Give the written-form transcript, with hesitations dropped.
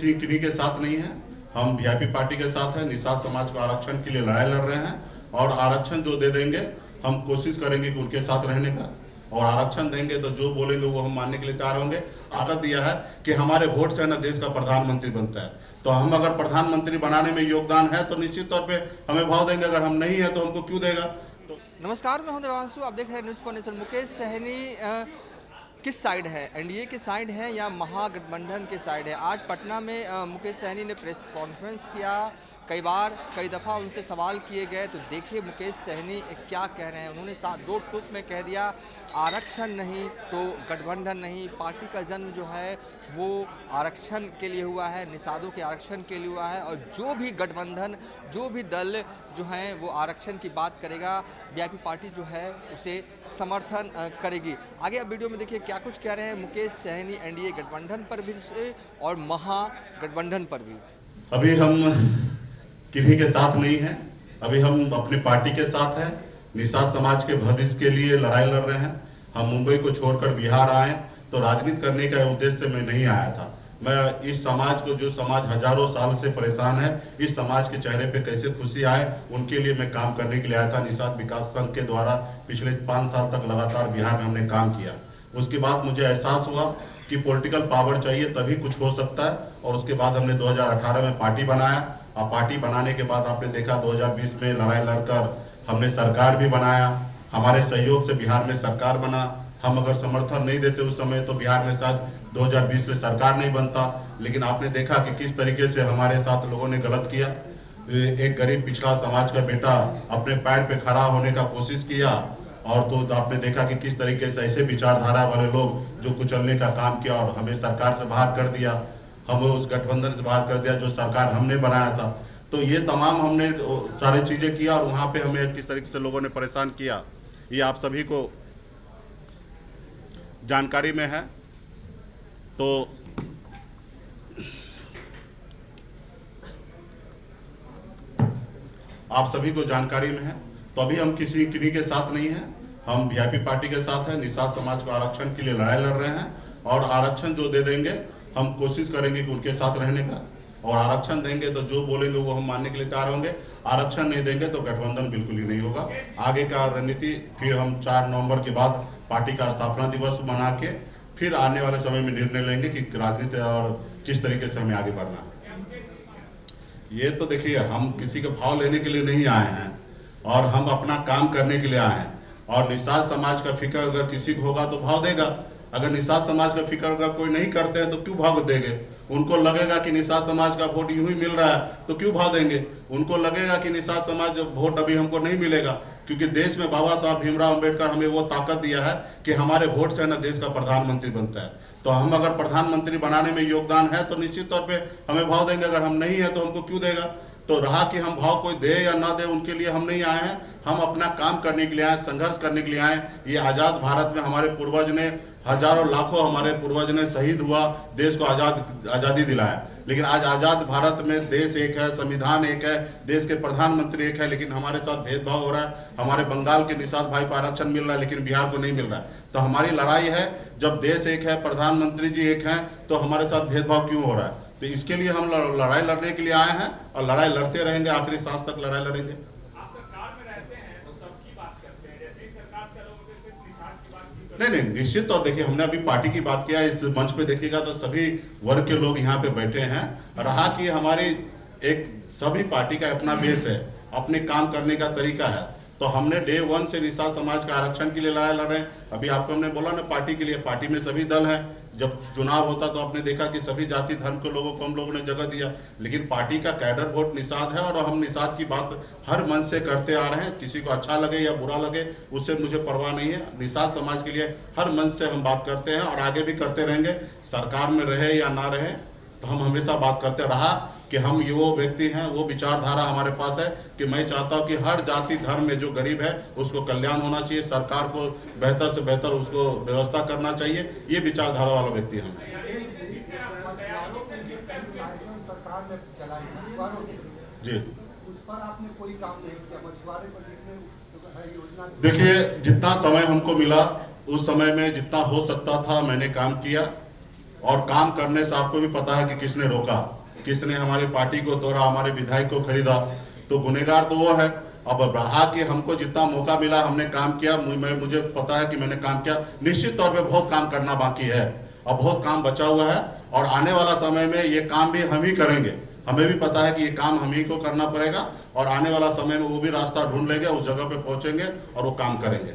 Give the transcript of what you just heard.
किन्हीं के साथ नहीं है, हम वीआईपी पार्टी के साथ है। निषाद समाज को आरक्षण के लिए लड़ाई लड़ रहे हैं और आरक्षण जो दे देंगे हम कोशिश करेंगे कि उनके साथ रहने का, और आरक्षण देंगे तो जो बोलेंगे वो हम मानने के लिए तैयार होंगे। आकत दिया है कि हमारे वोट से न देश का प्रधानमंत्री बनता है, तो हम अगर प्रधानमंत्री बनाने में योगदान है तो निश्चित तौर पे हमें भाव देंगे, अगर हम नहीं है तो हमको क्यों देगा। तो नमस्कार, मैं हूं देवांशु। आप देख रहे हैं News for Nation. Mukesh Sahni किस साइड है? एनडीए के साइड है या महागठबंधन के साइड है? आज पटना में मुकेश सहनी ने प्रेस कॉन्फ्रेंस किया। कई दफ़ा उनसे सवाल किए गए, तो देखिए मुकेश सहनी क्या कह रहे हैं। उन्होंने दो टूक में कह दिया, आरक्षण नहीं तो गठबंधन नहीं। पार्टी का जन्म जो है वो आरक्षण के लिए हुआ है, निषादों के आरक्षण के लिए हुआ है, और जो भी गठबंधन, जो भी दल जो है वो आरक्षण की बात करेगा, वीआईपी पार्टी जो है उसे समर्थन करेगी। आगे अब वीडियो में देखिए क्या कुछ कह रहे हैं मुकेश सहनी एनडीए गठबंधन पर भी और महागठबंधन पर भी। अभी हम किन्हीं के साथ नहीं है, अभी हम अपनी पार्टी के साथ हैं। निषाद समाज के भविष्य के लिए लड़ाई लड़ रहे हैं। हम मुंबई को छोड़कर बिहार आए तो राजनीति करने का उद्देश्य से मैं नहीं आया था। मैं इस समाज को, जो समाज हजारों साल से परेशान है, इस समाज के चेहरे पे कैसे खुशी आए उनके लिए मैं काम करने के लिए आया था। निषाद विकास संघ के द्वारा पिछले 5 साल तक लगातार बिहार में हमने काम किया। उसके बाद मुझे एहसास हुआ कि पॉलिटिकल पावर चाहिए तभी कुछ हो सकता है, और उसके बाद हमने 2018 में पार्टी बनाया। और पार्टी बनाने के बाद आपने देखा 2020 में लड़ाई लड़कर हमने सरकार भी बनाया। हमारे सहयोग से बिहार में सरकार बना। हम अगर समर्थन नहीं देते उस समय तो बिहार में शायद 2020 में सरकार नहीं बनता। लेकिन आपने देखा कि किस तरीके से हमारे साथ लोगों ने गलत किया। एक गरीब पिछड़ा समाज का बेटा अपने पैर पे खड़ा होने का कोशिश किया, और तो आपने देखा कि किस तरीके से ऐसे विचारधारा वाले लोग जो कुचलने का काम किया और हमें सरकार से बाहर कर दिया, हमें उस गठबंधन से बाहर कर दिया जो सरकार हमने बनाया था। तो ये तमाम हमने सारी चीजें किया, और वहां पे हमें किस तरीके से लोगों ने परेशान किया ये आप सभी को जानकारी में है। तो आप सभी को जानकारी में है। तो अभी हम किन्हीं के साथ नहीं है, हम वीआईपी पार्टी के साथ है। निषाद समाज को आरक्षण के लिए लड़ाई लड़ रहे हैं, और आरक्षण जो दे देंगे हम कोशिश करेंगे कि उनके साथ रहने का, और आरक्षण देंगे तो जो बोलेंगे वो हम मानने के लिए तैयार होंगे। आरक्षण नहीं देंगे तो गठबंधन बिल्कुल ही नहीं होगा। आगे का रणनीति फिर हम 4 नवंबर के बाद पार्टी का स्थापना दिवस मना के फिर आने वाले समय में निर्णय लेंगे कि राजनीति और किस तरीके से हमें आगे बढ़ना है। ये तो देखिए, हम किसी का भाव लेने के लिए नहीं आए हैं, और हम अपना काम करने के लिए आए हैं। और निषाद समाज का फिक्र अगर किसी को होगा तो भाव देगा। अगर निषाद समाज का फिक्र अगर कोई नहीं करते हैं तो क्यों भाव देंगे। उनको लगेगा कि निषाद समाज का वोट यूं ही मिल रहा है तो क्यों भाव देंगे। उनको लगेगा कि निषाद समाज वोट अभी हमको नहीं मिलेगा, क्योंकि देश में बाबा साहब भीमराव अंबेडकर हमें वो ताकत दिया है कि हमारे वोट से न देश का प्रधानमंत्री बनता है। तो हम अगर प्रधानमंत्री बनाने में योगदान है तो निश्चित तौर पर हमें भाव देंगे, अगर हम नहीं है तो हमको क्यों देगा। तो रहा कि हम भाव कोई दे या ना दे, उनके लिए हम नहीं आए हैं। हम अपना काम करने के लिए आए, संघर्ष करने के लिए आए। ये आज़ाद भारत में हमारे पूर्वज ने, हजारों लाखों हमारे पूर्वज ने शहीद हुआ, देश को आज़ादी दिलाया। लेकिन आज आज़ाद भारत में देश एक है, संविधान एक है, देश के प्रधानमंत्री एक है, लेकिन हमारे साथ भेदभाव हो रहा है। हमारे बंगाल के निषाद भाई को आरक्षण मिल रहा है लेकिन बिहार को नहीं मिल रहा है। तो हमारी लड़ाई है, जब देश एक है, प्रधानमंत्री जी एक हैं, तो हमारे साथ भेदभाव क्यों हो रहा है। तो इसके लिए हम लड़ाई लड़ने के लिए आए हैं, और लड़ाई लड़ते रहेंगे, आखिरी सांस तक लड़ाई लड़ेंगे। नहीं, निश्चित तौर देखिए, हमने अभी पार्टी की बात किया। इस मंच पे देखिएगा तो सभी वर्ग के लोग यहाँ पे बैठे हैं। रहा कि हमारी एक सभी पार्टी का अपना बेस है, अपने काम करने का तरीका है। तो हमने डे 1 से निषाद समाज का आरक्षण के लिए लड़ाई लड़ रहे हैं। अभी आपको हमने बोला ना, पार्टी के लिए, पार्टी में सभी दल हैं। जब चुनाव होता तो आपने देखा कि सभी जाति धर्म के लोगों को हम लोगों ने जगह दिया, लेकिन पार्टी का कैडर वोट निषाद है, और हम निषाद की बात हर मन से करते आ रहे हैं। किसी को अच्छा लगे या बुरा लगे उससे मुझे परवाह नहीं है। निषाद समाज के लिए हर मन से हम बात करते हैं, और आगे भी करते रहेंगे। सरकार में रहे या ना रहे तो हम हमेशा बात करते रहा कि हम ये वो व्यक्ति हैं, वो विचारधारा हमारे पास है कि मैं चाहता हूं कि हर जाति धर्म में जो गरीब है उसको कल्याण होना चाहिए, सरकार को बेहतर से बेहतर उसको व्यवस्था करना चाहिए। ये विचारधारा वाला व्यक्ति हम हैं। जी, देखिए, जितना समय हमको मिला उस समय में जितना हो सकता था मैंने काम किया। और काम करने से आपको भी पता है कि किसने रोका, किसने हमारी पार्टी को तोड़ा, हमारे विधायक को खरीदा। तो गुनहगार तो वो है। अब रहा कि हमको जितना मौका मिला हमने काम किया, मुझे पता है कि मैंने काम किया। निश्चित तौर पे बहुत काम करना बाकी है और बहुत काम बचा हुआ है, और आने वाला समय में ये काम भी हम ही करेंगे। हमें भी पता है कि ये काम हम ही को करना पड़ेगा, और आने वाला समय में वो भी रास्ता ढूंढ लेंगे, उस जगह पे पहुंचेंगे और वो काम करेंगे।